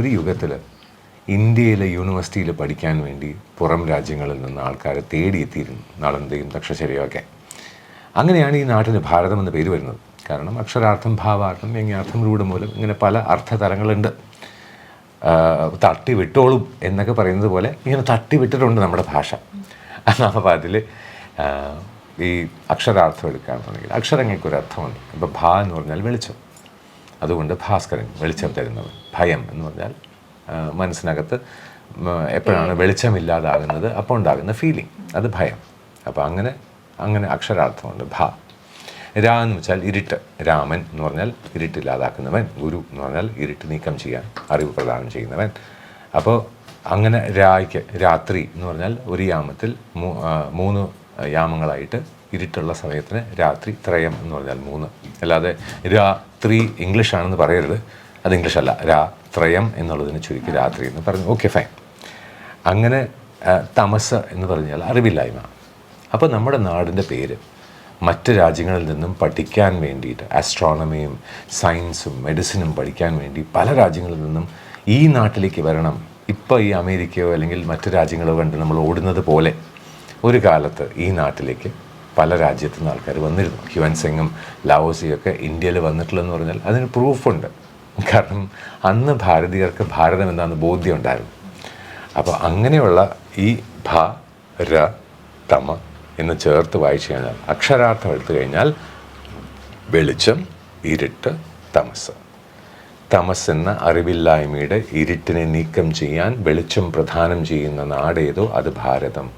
ഒരു യുഗത്തിൽ ഇന്ത്യയിലെ യൂണിവേഴ്സിറ്റിയിൽ പഠിക്കാൻ വേണ്ടി പുറം രാജ്യങ്ങളിൽ നിന്ന് ആൾക്കാരെ തേടിയെത്തിയിരുന്നു, നളന്ദയും തക്ഷശിലയൊക്കെ. അങ്ങനെയാണ് ഈ നാട്ടിന് ഭാരതം എന്ന പേര് വരുന്നത്. കാരണം അക്ഷരാർത്ഥം, ഭാവാർത്ഥം, വ്യംഗ്യാർത്ഥം, രൂഢമൂലം, ഇങ്ങനെ പല അർത്ഥതലങ്ങളുണ്ട്. തട്ടിവിട്ടോളും എന്നൊക്കെ പറയുന്നത് പോലെ ഇങ്ങനെ തട്ടിവിട്ടിട്ടുണ്ട് നമ്മുടെ ഭാഷ. അപ്പോൾ അതിൽ ഈ അക്ഷരാർത്ഥം എടുക്കുകയാണെന്നുണ്ടെങ്കിൽ അക്ഷരങ്ങൾക്കൊരർത്ഥമുണ്ട്. ഇപ്പോൾ ഭ എന്ന് പറഞ്ഞാൽ വെളിച്ചം, അതുകൊണ്ട് ഭാസ്കരൻ, വെളിച്ചം തരുന്നവൻ. ഭയം എന്ന് പറഞ്ഞാൽ മനസ്സിനകത്ത് എപ്പോഴാണ് വെളിച്ചമില്ലാതാകുന്നത് അപ്പോൾ ഉണ്ടാകുന്ന ഫീലിംഗ്, അത് ഭയം. അപ്പോൾ അങ്ങനെ അക്ഷരാർത്ഥമുണ്ട്. ഭ. രാ എന്ന് വെച്ചാൽ ഇരുട്ട്, രാമൻ എന്ന് പറഞ്ഞാൽ ഇരുട്ടില്ലാതാക്കുന്നവൻ. ഗുരു എന്ന് പറഞ്ഞാൽ ഇരുട്ട് നീക്കം ചെയ്യാൻ അറിവ് പ്രദാനം ചെയ്യുന്നവൻ. അപ്പോൾ അങ്ങനെ രായ്ക്ക് രാത്രി എന്ന് പറഞ്ഞാൽ ഒരു യാമത്തിൽ 3 യാമങ്ങളായിട്ട് ഇരുട്ടുള്ള സമയത്തിന് രാത്രി. ത്രയം എന്ന് പറഞ്ഞാൽ 3. അല്ലാതെ രാത്രി ഇംഗ്ലീഷാണെന്ന് പറയരുത്, അത് ഇംഗ്ലീഷല്ല. ത്രയം എന്നുള്ളതിന് ചുരുക്കി രാത്രി എന്ന് പറഞ്ഞു. Okay, fine. അങ്ങനെ തമസ് എന്ന് പറഞ്ഞാൽ അറിവില്ലായ്മ. അപ്പോൾ നമ്മുടെ നാടിൻ്റെ പേര് മറ്റ് രാജ്യങ്ങളിൽ നിന്നും പഠിക്കാൻ വേണ്ടിയിട്ട്, ആസ്ട്രോണമിയും സയൻസും മെഡിസിനും പഠിക്കാൻ വേണ്ടി പല രാജ്യങ്ങളിൽ നിന്നും ഈ നാട്ടിലേക്ക് വരണം. ഇപ്പോൾ ഈ അമേരിക്കയോ അല്ലെങ്കിൽ മറ്റ് രാജ്യങ്ങളോ കണ്ട് നമ്മൾ ഓടുന്നത് പോലെ ഒരു കാലത്ത് ഈ നാട്ടിലേക്ക് പല രാജ്യത്തു നിന്ന് ആൾക്കാർ വന്നിരുന്നു. ഹ്യുവൻ സെങ്ങും ലാവോസിയൊക്കെ ഇന്ത്യയിൽ വന്നിട്ടുള്ളതെന്ന് പറഞ്ഞാൽ അതിന് പ്രൂഫുണ്ട്. കാരണം അന്ന് ഭാരതീയർക്ക് ഭാരതം എന്താണെന്ന് ബോധ്യം ഉണ്ടായിരുന്നു. അപ്പോൾ അങ്ങനെയുള്ള ഈ ഭ, ര, തമ എന്ന് ചേർത്ത് വായിച്ചു കഴിഞ്ഞാൽ, അക്ഷരാർത്ഥം എടുത്തു കഴിഞ്ഞാൽ വെളിച്ചം, ഇരുട്ട്, തമസ്. തമസ് എന്ന അറിവില്ലായ്മയുടെ ഇരുട്ടിനെ നീക്കം ചെയ്യാൻ വെളിച്ചം പ്രദാനം ചെയ്യുന്ന നാടേതോ അത് ഭാരതം.